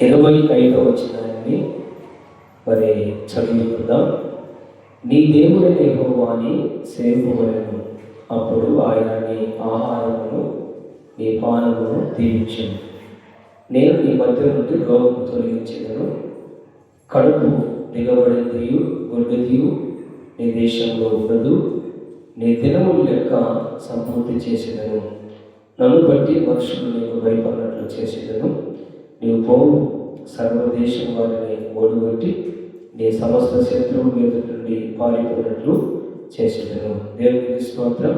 25వ వచనాన్ని మరి చదువుకుందాం. నీ దేవుడైన యెహోవాని సేవింపవలెను, అప్పుడు ఆయన నీ ఆహారమును నీ పానమును దీవించును. నేను నీ మధ్య నుండి రోగము తొలగించెదను, కడుపు దిగబడిందియు గొడ్డదియు నీ దేశంలో ఉండదు, నీ దినములు లెక్క సంపూర్తి చేసేదను. నన్ను బట్టి మనుషులు నీకు భయపడినట్లు చేసేదను. నీవు పోవు సర్వదేశం వారిని ఓడిగొట్టి నీ సమస్త శత్రువు మీద నుండి పారిపోయినట్లు చేసేదను. దేవునికి స్తోత్రం.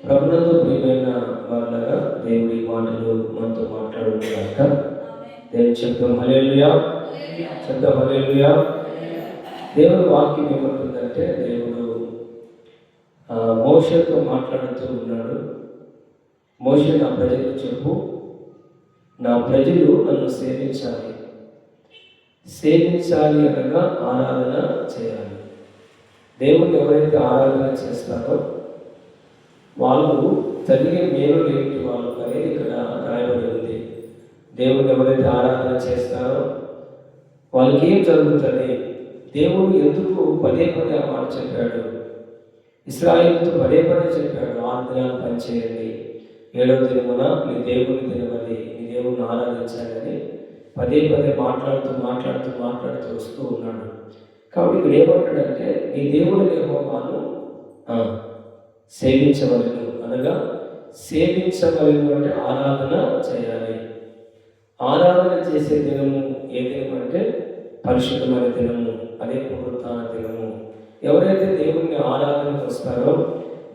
ప్రభునందు ప్రియమైన వాళ్ళగా దేవుడి మాటలు మనతో మాట్లాడుతున్నాక దేవుని శబ్దం హల్లెలూయా, శబ్దం హల్లెలూయా. దేవుని వాక్యం ఏమంటుందంటే, దేవుడు మోషేతో మాట్లాడుతూ ఉన్నాడు. మోషే, నా ప్రజలకు చెప్పు, నా ప్రజలు నన్ను సేవించాలి. సేవించాలి అనగా ఆరాధన చేయాలి. దేవుణ్ణి ఎవరైతే ఆరాధన చేస్తారో వాళ్ళు జరిగే మేలు లేని వాళ్ళు అనేది ఇక్కడ రాయబడి ఉంది. దేవుణ్ణి ఎవరైతే ఆరాధన చేస్తారో వాళ్ళకి ఏం జరుగుతుంది? దేవుడు ఎందుకు పదే పదే మాట చెప్పాడు? ఇశ్రాయేలుతో పదే పదే చెప్పాడు, 6 దినాలు పనిచేయండి, 7వ దినమున నీ దేవుని దినమని, నీ దేవుని ఆరాధించాలని పదే పదే మాట్లాడుతూ వస్తూ ఉన్నాడు. కాబట్టి ఇక్కడ ఏమంటాడంటే, నీ దేవుని యెహోవాను సేవించవలెను, అనగా సేవించవలెను అంటే ఆరాధన చేయాలి. ఆరాధన చేసే దినము ఏ దినం అంటే పరిశుద్ధమైన దినము, అదే పునరుత్థాన దినము. ఎవరైతే దేవుణ్ణి ఆరాధనకు వస్తారో,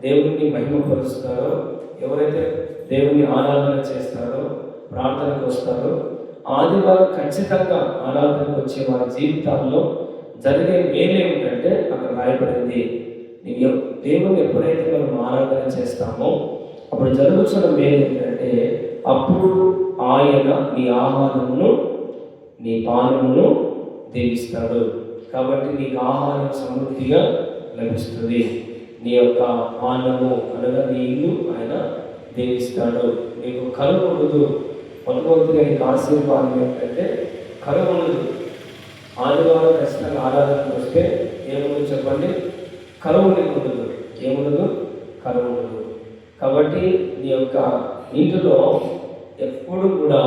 దేవుణ్ణి మహిమపరుస్తారో, ఎవరైతే దేవుని ఆరాధన చేస్తారో, ప్రార్థనకు వస్తారో, ఆదివారం ఖచ్చితంగా ఆరాధనకు వచ్చే వారి జీవితాల్లో జరిగే మేలు ఏమిటంటే అక్కడ రాయబడింది. దేవుని ఎప్పుడైతే మనం ఆరాధన చేస్తామో అప్పుడు జరుగుతున్న మేలు ఏంటంటే, అప్పుడు ఆయన నీ ఆహారమును నీ పానమును దీవిస్తాడు. కాబట్టి నీకు ఆహారం సమృద్ధిగా లభిస్తుంది. నీ యొక్క పానము అనగా నీ ఇల్లు ఆయన దీవిస్తాడు. నీకు కరువు ఉండదు. మొట్టమొదటిగా నీకు ఆశీర్వాదం ఏంటంటే కరువు ఉండదు. ఆదివారం ఖచ్చితంగా ఆరాధనకు వస్తే ఏముండదు చెప్పండి? కరువు నీకు ఉండదు. ఏముండదు? కరువు ఉండదు. కాబట్టి నీ యొక్క ఇంటిలో ఎప్పుడు కూడా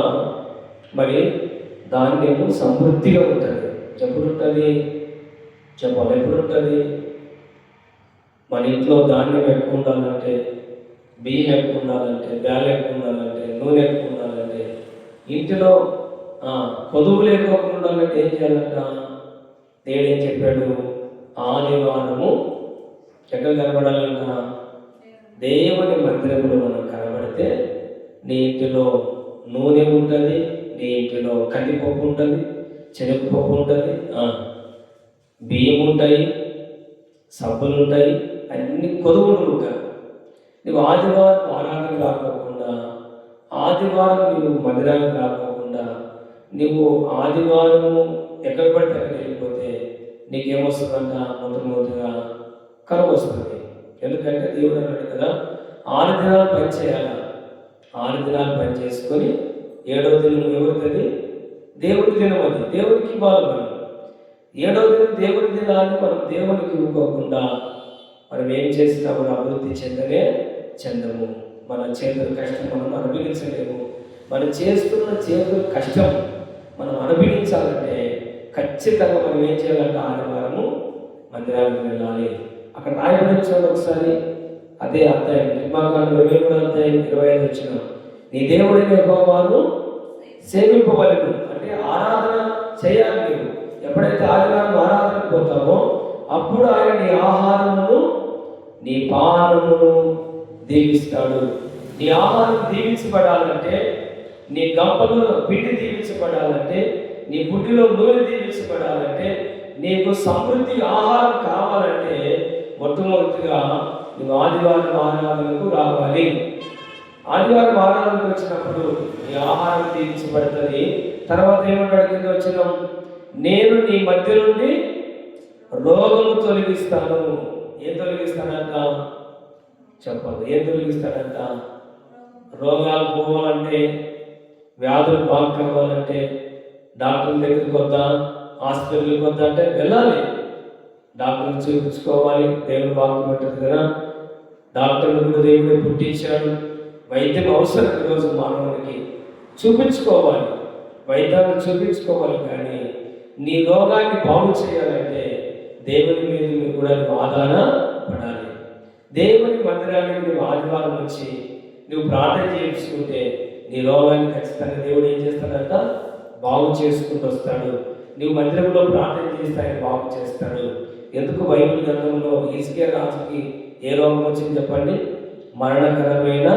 మరి ధాన్యము సమృద్ధిగా ఉంటుంది. ఎప్పుడు ఉంటుంది చెప్పాలి? ఎప్పుడు ఉంటుంది? మన ఇంట్లో ధాన్యం ఎక్కువ ఉండాలంటే, బియ్యం ఎక్కువ ఉండాలంటే, బ్యాలు ఎక్కువ ఉండాలంటే, నూనె ఎక్కువ ఉండాలంటే, ఇంటిలో కొదువులు ఎక్కువ ఉండాలంటే ఏం చేయాలంట? దేవుడు ఏం చెప్పాడు? ఆదివారము ఎక్కడ కనబడాలంట? దేవుని మందిరంలో మనం కనబడితే నీ ఇంటిలో నూనె ఉంటుంది, నీ ఇంటిలో కందిపప్పు ఉంటుంది, శనగపప్పు ఉంటుంది, బియ్యం ఉంటాయి, సబ్బులు ఉంటాయి, అన్ని కొదువులు ఉంటాయి. నువ్వు ఆదివారం ఆరాధన రాకోకుండా, ఆదివారం నువ్వు మందిరానికి రాకోకుండా, నువ్వు ఆదివారము ఎక్కడ పడితే అక్కడ వెళ్ళిపోతే నీకేమొస్తుందంట? మొట్టమొదటిగా కరువు వస్తుంది. ఎందుకంటే దేవుడు అన్నాడు కదా, 6 దినాలు పని చేయాలి. 6 దినాలు పని చేసుకొని 7వ దినం ఎవరిది? దేవుడి దినం. అది దేవుడికి ఇవ్వాలి. మనం 7వ దినం దేవుడి దినాన్ని మనం దేవునికి ఇవ్వకుండా మనం ఏం చేసినా మనం అభివృద్ధి చెందము. మన చేతుల కష్టం మనం అనుభవించలేము. మనం చేస్తున్న చేతుల కష్టం మనం అనుభవించాలంటే ఖచ్చితంగా మనం ఏం చేయాలంటే ఆదివారము మందిరానికి వెళ్ళాలి. అక్కడ రాయబడిన చూడండి ఒకసారి, అదే అధ్యాయం, నిర్మాకాండం 23వ అధ్యాయం 25 వచనం. నీ దేవుడైన యెహోవాను సేవింపవలెను అంటే ఆరాధన చేయాలి. నీవు ఎప్పుడైతే ఆదివారం ఆరాధనకు పోతావో అప్పుడు ఆయన నీ ఆహారమును నీ పానమును దీవిస్తాడు. నీ ఆహారం దీవించబడాలంటే, నీ గంపలో పిండి దీవించబడాలంటే, నీ బుడ్డిలో నూనె దీవించబడాలంటే, నీకు సమృద్ధి ఆహారం కావాలంటే మొట్టమొదటిగా నువ్వు ఆదివారం ఆరాధనకు రావాలి. ఆదివారం ఆరాధనకు వచ్చినప్పుడు నీ ఆహారం దీవించబడుతుంది. తర్వాత ఏమంటాడు కింద వచ్చిన, నేను నీ మధ్య నుండి రోగము తొలగిస్తాను. ఏం తొలగిస్తాడంట చెప్పాలి? ఏం తొలగిస్తాడంట? రోగాలు పోవాలంటే, వ్యాధులు బాగు కావాలంటే, డాక్టర్ దగ్గరికి వద్దా, హాస్పిటల్కి వద్దా అంటే వెళ్ళాలి. డాక్టర్ని చూపించుకోవాలి. దేవుని వాక్యం ఉంటుంది కదా, డాక్టర్ని కూడా దేవుడే పుట్టించాడు. వైద్యం అవసరం ఈరోజు మానవునికి. చూపించుకోవాలి, వైద్యాన్ని చూపించుకోవాలి. కానీ నీ రోగాన్ని బాగు చేయాలంటే దేవుని మీద నువ్వు కూడా ఆధార పడాలి. దేవుని మందిరానికి నువ్వు ఆదివారం వచ్చి నువ్వు ప్రార్థన చేయించుకుంటే నీ రోగాన్ని ఖచ్చితంగా దేవుడు ఏం చేస్తాడంట, బాగు చేసుకుంటూ వస్తాడు. నువ్వు మందిరంలో ప్రార్థన చేస్తే ఆయన బాగు చేస్తాడు. ఎందుకు బైబిల్ గ్రంథంలో హిజ్కియా రాజుకి ఏ రోగం వచ్చింది చెప్పండి? మరణకరమైన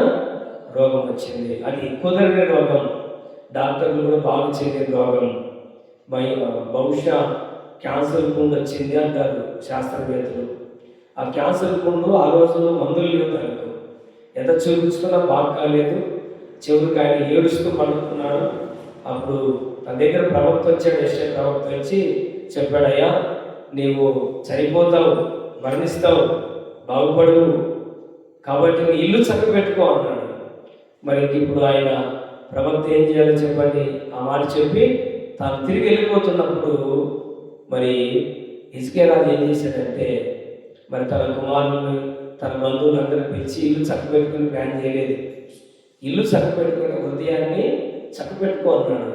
రోగం వచ్చింది. అది కుదరని రోగం, డాక్టర్లు కూడా బాగు చేయలేని రోగం. బహుశా క్యాన్సర్ పుండు వచ్చింది అంటారు శాస్త్రవేత్తలు. ఆ క్యాన్సర్ పుండు ఆ రోజుల్లో మందులు లేవు దానికి. ఎంత చూపించుకున్నా బాగా కాలేదు. చివరికి ఆయన ఏడుస్తూ పడుకున్నాడు. అప్పుడు తన దగ్గర ప్రవక్త వచ్చాడు, యెషయా ప్రవక్త వచ్చి చెప్పాడయ్యా, నీవు చనిపోతావు, మరణిస్తావు, బాగుపడవు, కాబట్టి నీ ఇల్లు చక్కబెట్టుకో అన్నాడు. మరి ఇప్పుడు ఆయన ప్రవక్త ఏం చేయాలో చెప్పండి? ఆ మాట చెప్పి తాను తిరిగి వెళ్ళిపోతున్నప్పుడు మరి హిజ్కియా రాజు ఏం చేశాడంటే, మరి తన కుమారుని తన బంధువులందరూ పిలిచి ఇల్లు చక్కబెట్టుకుని ప్లాన్ చేయలేదు. ఇల్లు చక్కబెట్టుకుని హృదయాన్ని చక్కబెట్టుకో అన్నాడు.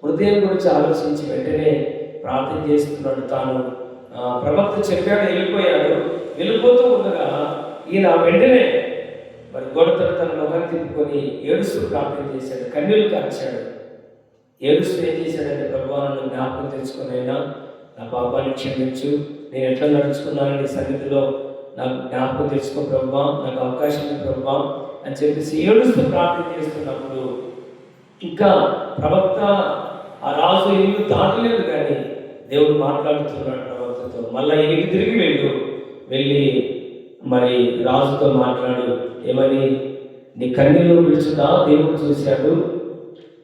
హృదయం గురించి ఆలోచించి వెంటనే ప్రార్థన చేస్తున్నాడు. తాను ప్రవక్త చెప్పాడు, వెళ్ళిపోయాడు. వెళ్ళిపోతూ ఉండగా ఈయన వెంటనే మరి గోడతో తన ముఖాన్ని తిప్పుకొని ఏడుస్తూ ప్రార్థన చేశాడు, కన్నీళ్లు కార్చాడు. ఏడుస్తూ ఏం చేశాడంటే, ప్రభువా నన్ను జ్ఞాపకం తెచ్చుకునైనా నా పాపాన్ని క్షమించు, నేను ఎట్లా నడుచుకున్నాను నీ సన్నిధిలో నాకు జ్ఞాపకం తెచ్చుకో ప్రభువా, నాకు అవకాశం ఉంది ప్రభువా అని చెప్పేసి ఏడుస్తూ ప్రార్థన చేస్తున్నప్పుడు ఇంకా ప్రవక్త ఆ రాజు ఇల్లు దాటలేదు, కానీ దేవుడు మాట్లాడుతున్నాడు ప్రవక్తతో. మళ్ళీ ఇంటికి తిరిగి వెళ్ళి మరి రాజుతో మాట్లాడు. ఏమని? నీ కన్నీళ్ళు విడుచుదా దేవుడు చూశాడు,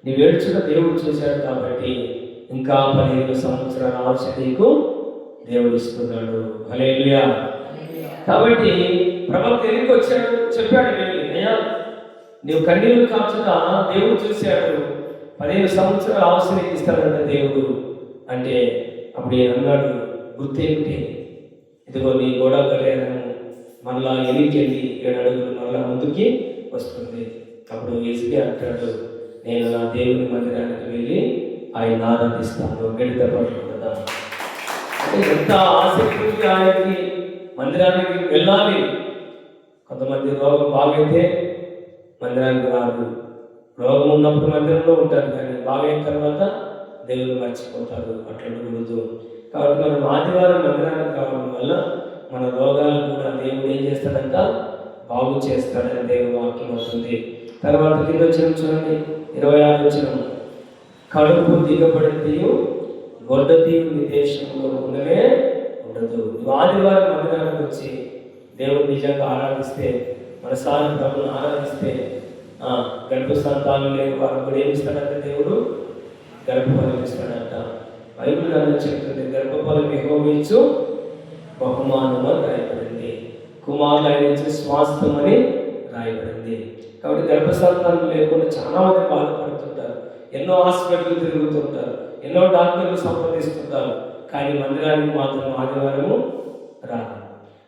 నీ వేడుచున్న దేవుడు చూశాడు, కాబట్టి ఇంకా 15 సంవత్సరాల ఆశ నీకు దేవుడు ఇస్తున్నాడు. హల్లెలూయా. కాబట్టి ప్రవక్త ఎందుకు వచ్చాడు చెప్పాడు, వెళ్ళి అయ్యా నీవు కన్నీళ్ళు కాచుదా దేవుడు చూశాడు, 15 సంవత్సరాల ఆశ నీకు ఇస్తాడంట దేవుడు అంటే. అప్పుడు ఈయన అన్నాడు, గుర్తేమిటి? ఇదిగో నీ గోడ కళ్యాణం మళ్ళా ఎనికెళ్ళి 7 అడుగులు మళ్ళా ముందుకి వస్తుంది. అప్పుడు హిజ్కియా అంటాడు, నేను నా దేవుని మందిరానికి వెళ్ళి ఆయన ఆరాధిస్తాను, గడిత పడుకుంటుందా అంటే ఎంత ఆసక్తి ఆయనకి మందిరానికి వెళ్ళాలి. కొంతమంది రోగం బాగైతే మందిరానికి రాదు, రోగం ఉన్నప్పుడు మందిరంలో ఉంటారు, కానీ బాగైన తర్వాత దేవుడు మర్చిపోతారు. అట్లా ఉండకూడదు. కాబట్టి మనం ఆదివారం మందిరానికి రావడం వల్ల మన రోగాలు కూడా దేవుడు ఏం చేస్తాడంట, బాగు చేస్తాడని దేవుడు వాక్యం అవుతుంది. తర్వాత కింద వచ్చిన చూడండి 26 వచ్చిన, కడుపు దిగబడి గొడ్డతీయు నీ దేశంలో ఉండనే ఉండదు. నువ్వు ఆదివారం మందిరానికి వచ్చి దేవుడు నిజంగా ఆరాధిస్తే, మన సారి ప్రభుని ఆరాధిస్తే గర్భ సంతానం లేని వారు కూడా ఏమి ఇస్తాడంటే దేవుడు గర్భఫలం ఇస్తాడంట. బైబిల్ గ్రంథం చెప్తుంది, గర్భఫలం యెహోవాయిచ్చు బహుమానం అని రాయబడింది, కుమారులు ఆయన ఇచ్చే స్వాస్థ్యం అని రాయబడింది. కాబట్టి గర్భసంతానం లేకుండా చాలా మంది బాధపడుతుంటారు, ఎన్నో హాస్పిటల్ తిరుగుతుంటారు, ఎన్నో డాక్టర్లు సంప్రదిస్తుంటారు, కానీ మందిరానికి మాత్రం ఆదివారము రాదు.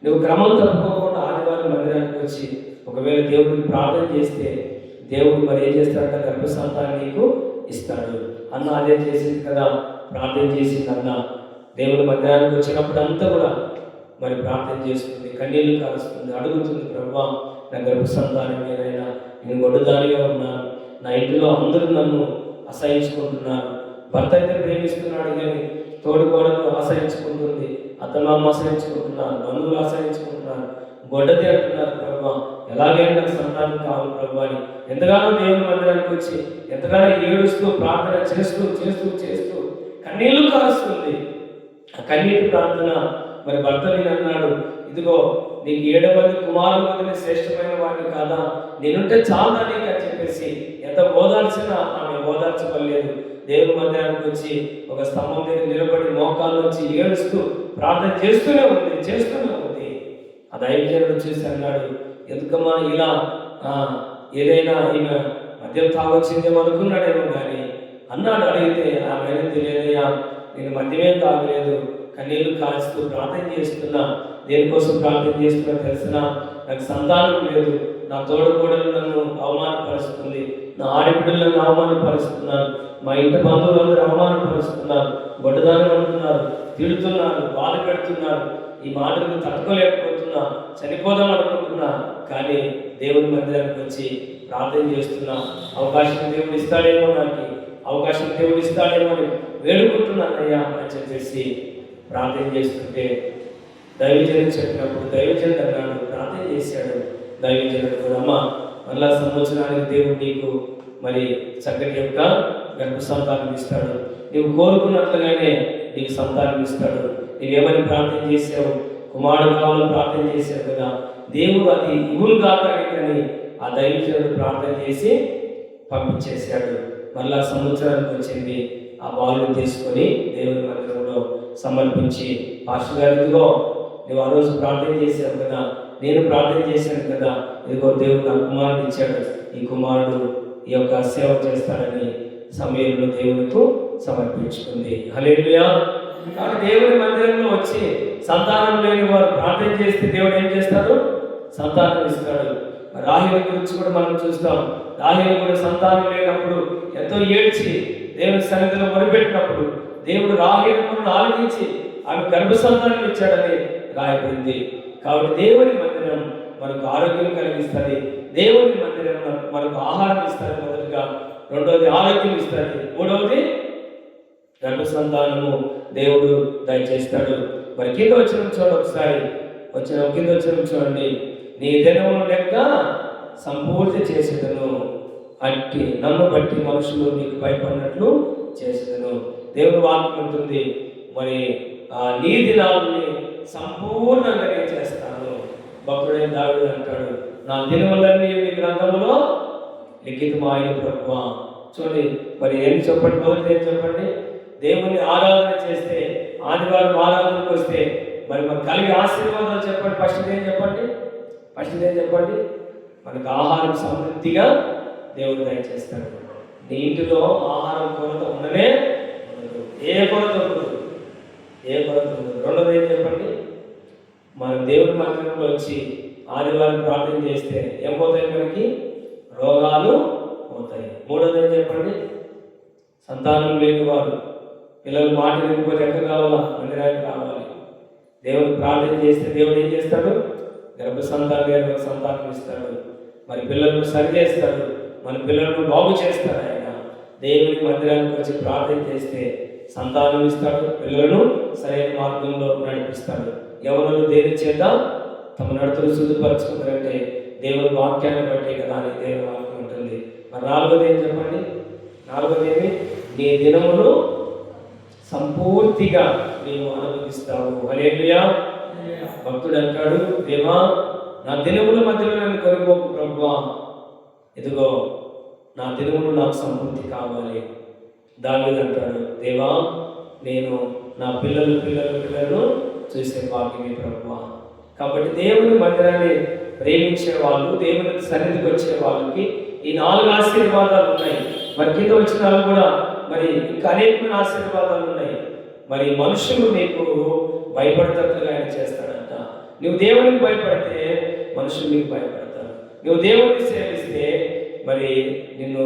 నువ్వు క్రమం తప్పుకోకుండా ఆదివారం మందిరానికి వచ్చి ఒకవేళ దేవుడిని ప్రార్థన చేస్తే దేవుడు మరి ఏం చేస్తాడంటే గర్భసంతానం నీకు ఇస్తాడు. అన్న అదే చేసింది కదా, ప్రార్థన చేసింది అన్న. దేవుడి మందిరానికి వచ్చినప్పుడు అంతా కూడా మరి ప్రార్థన చేస్తుంది, కన్నీళ్లు కారుస్తుంది, అడుగుతుంది, ప్రభువా నా గర్భసంతానం ఏదైనా నేను గొడ్డదానిగా ఉన్నాను, నా ఇంటిలో అందరూ నన్ను అసహించుకుంటున్నారు, భర్త అయితే ప్రేమిస్తున్నాడు కానీ తోడుకోవడం ఆశ్రయించుకుంటుంది, అత్తమామ ఆశ్రయించుకుంటున్నారు, బంధువులు ఆశ్రయించుకుంటున్నారు, గొడ్డది అంటున్నారు, ప్రభువా ఎలాగైనా నాకు సంతానం కావాలి ప్రభు అని ఎంతగానో దేవుని మందిరానికి వచ్చి ఎంతగానో ఏడుస్తూ ప్రార్థన చేస్తూ చేస్తూ చేస్తూ కన్నీళ్లు కారుస్తుంది. ఆ కన్నీటి ప్రార్థన మరి భర్త నేను అన్నాడు, ఇదిగో నీకు 7 మంది కుమారుల మధ్యనే శ్రేష్టమైన వాడిని కాదా, నేనుంటే చాలా నీకు అని చెప్పేసి ఎంత ఓదార్చినా ఆమె ఓదార్చబడలేదు. దేవుని మందిరానికి వచ్చి ఒక స్తంభం దగ్గర నిలబడి మోకాళ్ళ నుంచి ఏడుస్తూ ప్రార్థన చేస్తూనే ఉంది. ఆ దైవజనుడు చూసి అన్నాడు, ఎందుకమ్మా ఇలా ఏదైనా ఈమె మద్యం తాగొచ్చిందేమో అనుకున్నాడేమో కానీ అన్నాడు. అడిగితే ఆమె నేను మద్యమేం తాగలేదు, కన్నీళ్లు కాల్చుతూ ప్రార్థన చేస్తున్నా. దేనికోసం ప్రార్థన చేస్తున్నా తెలిసిన, నాకు సంతానం లేదు, నా తోడుకోడలు నన్ను అవమానపరుస్తుంది, నా ఆడపిల్లలు నన్ను అవమానపరుస్తున్నారు, మా ఇంటి బంధువులందరూ అవమానపరుస్తున్నారు, గొడ్డదానం అంటున్నారు, తిడుతున్నారు, బాధ పెడుతున్నారు. ఈ మాటలకు తట్టుకోలేకపోతున్నా, చనిపోదాం అనుకుంటున్నా. కానీ దేవుని మందిరానికి వచ్చి ప్రార్థన చేస్తున్నా. అవకాశం దేవుడు ఇస్తాడేమో, నాకు అవకాశం దేవుడు ఇస్తాడేమో అని వేడుకుంటున్నానయ్యా అని చెప్పేసి ప్రార్థన చేస్తుంటే దైవజనుడు చెప్పినప్పుడు దైవజనుడు అన్నాడు, ప్రార్థన చేశాడు. దైవజనుడు కూడా, అమ్మ మళ్ళా సంవత్సరానికి దేవుడు నీకు మరి చక్కటి యొక్క గర్భ సంతానం ఇస్తాడు, నీవు కోరుకున్నట్లుగానే నీకు సంతానం ఇస్తాడు. నీవేమని ప్రార్థన చేసావు, కుమారుడు కావాలని ప్రార్థన చేశావు కదా, దేవుడు అది ఇవులు కాదని ఆ దైవజనుడు ప్రార్థన చేసి పంపించేశాడు. మళ్ళా సంవత్సరానికి వచ్చింది. ఆ బాలుని తీసుకొని దేవుని మందిరంలో సమర్పించి, పాస్టర్ గారు ఇదిగో నువ్వు ఆ రోజు ప్రార్థన చేశావు కదా, నేను ప్రార్థన చేశాను కదా, ఇదిగో దేవుడు నా కుమారుడు ఇచ్చాడు, ఈ కుమారుడు ఈ యొక్క సేవ చేస్తాడని సమయంలో దేవునికి సమర్పించుకుంది. హల్లెలూయా. కాబట్టి దేవుని మందిరంలో వచ్చి సంతానం లేని వారు ప్రార్థన చేస్తే దేవుడు ఏం చేస్తాడు, సంతానం ఇస్తాడు. రాహేలు గురించి కూడా మనం చూస్తాం. రాహేలు కూడా సంతానం లేనప్పుడు ఎంతో ఏడ్చి దేవుని సన్నిధిలో మొరపెట్టినప్పుడు దేవుడు రాహేలును ఆలకించి ఆమె గర్భ సంతానం ఇచ్చాడని రాయబడింది. కాబట్టి దేవుని మందిరం మనకు ఆరోగ్యం కలిగిస్తుంది, దేవుని మందిరం మనకు ఆహారం ఇస్తుంది మొదటిగా, రెండవది ఆరోగ్యం ఇస్తుంది, మూడవది గర్భ సంతానము దేవుడు దయచేస్తాడు. మరి కింద వచ్చిన చూడండి, ఒకసారి కింద వచ్చిన చూడండి, నీ దినములు లెక్క సంపూర్తి చేసేదను, అట్టి నన్ను బట్టి మనుషులు నీకు భయపడినట్లు చేసేదను. దేవుడు వాక్యం ఉంటుంది, మరి నీ దినాలని సంపూర్ణంగా నేను చేస్తాను. భక్తుడైన దావీదు అంటాడు, నా దినములన్నీ నీ గ్రంథములో లిఖితమైన ప్రభువా. చూడండి, మరి ఏం చెప్పండి, మొదటి ఏం చెప్పండి, దేవుని ఆరాధన చేస్తే, ఆదివారం ఆరాధనకు వస్తే మరి మనకు కలిగే ఆశీర్వాదాలు చెప్పండి. ఫస్ట్ ఏం చెప్పండి, మనకు ఆహారం సమృద్ధిగా దేవుడు దయచేస్తాడు. నీ ఇంటిలో ఆహారం కొరత ఉండనే ఉండదు, ఏ కొరత ఉండదు. రెండోది ఏం చెప్పండి, మనం దేవుడి మందిరంలో వచ్చి ఆదివారం ప్రార్థన చేస్తే ఏం పోతాయి, మనకి రోగాలు పోతాయి. మూడోది ఏం చెప్పండి, సంతానం లేని వారు, పిల్లలు మాట వినకపోతే ఎక్కడ కావాలా, మందిరానికి రావాలి. దేవుడు ప్రార్థన చేస్తే దేవుడు ఏం చేస్తాడు, గర్భ సంతానం ఇస్తాడు. మరి పిల్లలను సరి చేస్తాడు, మన పిల్లలను బాగు చేస్తాడు. ఆయన దేవుని మందిరానికి వచ్చి ప్రార్థన చేస్తే సంతానం ఇస్తాడు, పిల్లలను సరైన మార్గంలో నడిపిస్తాడు. ఎవరు దేని చేత తమ నడుతులు శుద్ధిపరచుకుంటారంటే దేవుని వాక్యాన్ని బట్టి కదా అని దేవుని వాక్యం ఉంటుంది. మరి నాలుగోది ఏం చెప్పండి, ఏమి, నీ దినములు సంపూర్తిగా నీవు అనుభవిస్తావు. హల్లెలూయా. భక్తుడు అంటాడు, దేవా నా దినముల మధ్యలో నన్ను కొనుక్కోకు ప్రభువా, ఇదిగో నా దినములు నాకు సంపూర్తి కావాలి. దావీదు అంటాడు, దేవా నేను నా పిల్లలను చూసే భాగ్యమే ప్రభువా. కాబట్టి దేవుని మందిరాన్ని ప్రేమించే వాళ్ళు, దేవుని సన్నిధికి వచ్చే వాళ్ళకి ఈ 4 ఆశీర్వాదాలు ఉన్నాయి. మరి కింద వచ్చిన వాళ్ళు కూడా మరి ఇంకా అనేకమైన ఆశీర్వాదాలు ఉన్నాయి. మరి మనుషులు నీకు భయపడేటట్లుగా ఆయన చేస్తాడంట. నువ్వు దేవునికి భయపడితే మనుషులు నీకు భయపడతారు. నువ్వు దేవుడిని సేవిస్తే మరి నిన్ను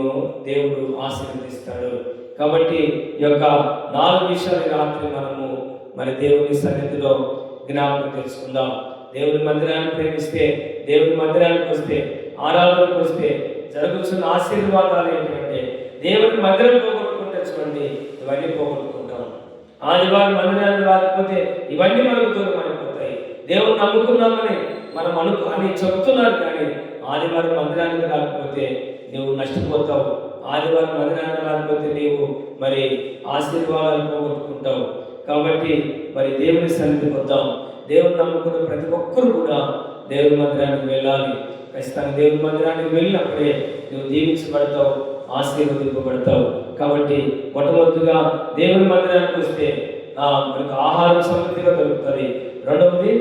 దేవుడు ఆశీర్వదిస్తాడు. కాబట్టి ఈ యొక్క 4 విషయాలు రాత్రి మనము మరి దేవుని సన్నిధిలో జ్ఞాపకం తెలుసుకుందాం. దేవుని మందిరాన్ని ప్రేమిస్తే, దేవుని మందిరానికి వస్తే, ఆరాధనకు వస్తే జరుగుతున్న ఆశీర్వాదాలు ఏంటంటే, దేవుని మందిరం పోగొట్టుకుంటే చూడండి ఇవన్నీ పోగొట్టుకుంటాం. ఆదివారం మందిరాన్ని రాకపోతే ఇవన్నీ మనకు దూరం అయిపోతాయి. దేవుని నమ్ముకున్నామని మనం అని చెబుతున్నారు, కానీ ఆదివారం మందిరానికి రాకపోతే నువ్వు నష్టపోతావు. ఆదివారం మందిరానికి రాకపోతే నీవు మరి ఆశీర్వాదాలు పోగొట్టుకుంటావు. కాబట్టి మరి దేవుని సన్నిధికి వద్దాం. దేవుని నమ్ముకున్న ప్రతి ఒక్కరు కూడా దేవుని మందిరానికి వెళ్ళాలి. ఖచ్చితంగా దేవుని మందిరానికి వెళ్ళినప్పుడే నువ్వు దీవించబడతావు, ఆశీర్వదింపబడతావు. కాబట్టి మొట్టమొదటిగా దేవుని మందిరానికి వస్తే మనకు ఆహారం సమృద్ధిగా దొరుకుతుంది. రెండవది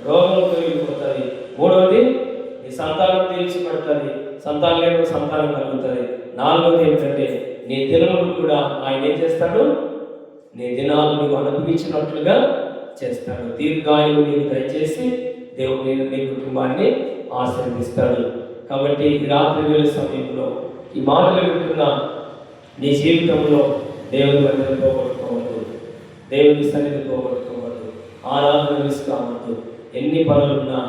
రోగం తొలగిపోతుంది. మూడవది నీ సంతానం తీర్చిపడుతుంది, సంతానం లేని సంతానం కలుగుతుంది. నాలుగవది ఏంటంటే నీ దినములు కూడా ఆయన ఏం చేస్తాడు, నీ దినాలు నీవు అనుభవించినట్లుగా చేస్తాడు. దీర్ఘాయువు నీకు దయచేసి దేవుడు నేను నీ కుటుంబాన్ని ఆశీర్వదిస్తాడు. కాబట్టి ఈ రాత్రి వేళ సమయంలో ఈ మాటలు వింటున్న నీ జీవితంలో దేవుని మందిరం పోగొట్టుకోవద్దు, దేవుని సన్నిధి పోగొట్టుకోవద్దు, ఆరాధన మిస్ కావద్దు. ఎన్ని పనులున్నా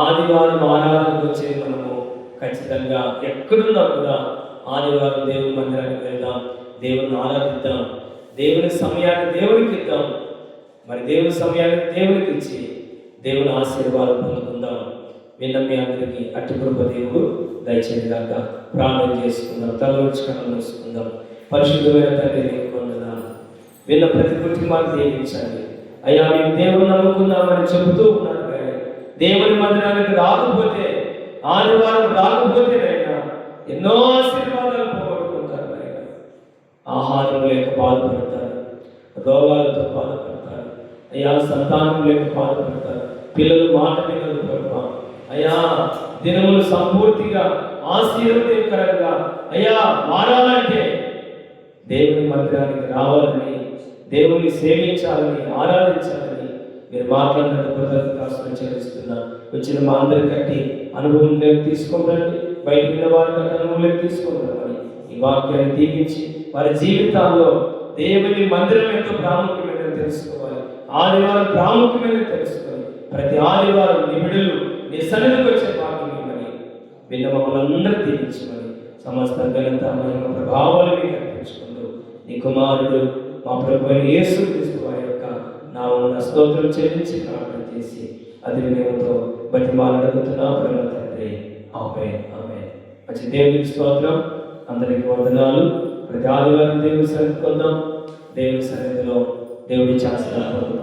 ఆదివారం ఆరాధనకు వచ్చేది మనము ఖచ్చితంగా ఎక్కడున్నా కూడా ఆదివారం దేవుని మందిరానికి వెళ్దాం, దేవుని ఆరాధిద్దాం, దేవుని సమయాన్ని దేవునికి ఇద్దాం. మరి దేవుని సమయాన్ని దేవునికి ఇచ్చి దేవుని ఆశీర్వాదం పొందుకుందాం. విన్న మీ అందరికీ అట్టి కృప దేవుడు దయచేయగాక. ప్రార్థన చేసుకుందాం, తలవంచుకొని మూసుకుందాం. పరిశుద్ధమైన తండ్రి నీకు వందనాలు. విన్న ప్రతి కుటుంబాన్ని దీవించండి అయ్యా. మేము దేవుడు నమ్ముకున్నామని చెబుతూ ఉన్నారు కానీ దేవుని మందిరానికి రాకపోతే, ఆదివారం రాకపోతేనైనా ఎన్నో ఆశీర్వాదాలు పోగొట్టుకుంటారు. ఆయన ఆహారం లేక బాధపడతారు, రోగాలతో బాధపడతారు అయ్యా, సంతానం లేక బాధపడతారు, పిల్లలు మాట వినరు ప్రభా అయ్యా. దినములు సంపూర్తిగా ఆశీర్వదకరంగా అయ్యా మారాలంటే దేవుని మందిరానికి రావాలని, దేవుని సేవించాలని, ఆరాధించాలని మీరు మాట్లాడినందుకు కృతజ్ఞతాస్తుతులు చెల్లిస్తున్నా. వచ్చిన మా అందరి కట్టి అనుభవంలోకి తీసుకోండి, బయట ఉన్న వారి కట్టి అనుభవంలోకి తీసుకుంటామని ఈ వాక్యాన్ని దీవించి వారి జీవితాల్లో దేవుని మందిరం ఎంతో ప్రాముఖ్యమైనది తెలుసుకోవాలి. ఆదివారం ప్రాముఖ్యమైనది తెలుసుకొని ప్రతి ఆదివారం నిమిడులు నీ సన్నిధికి వచ్చే భాగ్యం ఇవ్వమని విన్న మమ్మల్ని అందరూ దీవించమని సమస్త ఘనత మహిమ ప్రభావాలు మీకు అర్పించుకుంటూ నీ కుమారుడు మా ప్రభువైన యేసుక్రీస్తు వారి యొక్క నామమున స్తోత్రం చెల్లించి ప్రార్థన చేసి అది వినయంతో బతిమాలడుగుతున్నా ప్రేమ తండ్రి. ఆమేన్, ఆమేన్. మంచి దేవునికి స్తోత్రం. అందరికీ వందనాలు. ప్రతి ఆదివారం దేవుని సన్నిధికి వద్దాం. దేవుని సన్నిధిలో దేవుడి శాసనాలు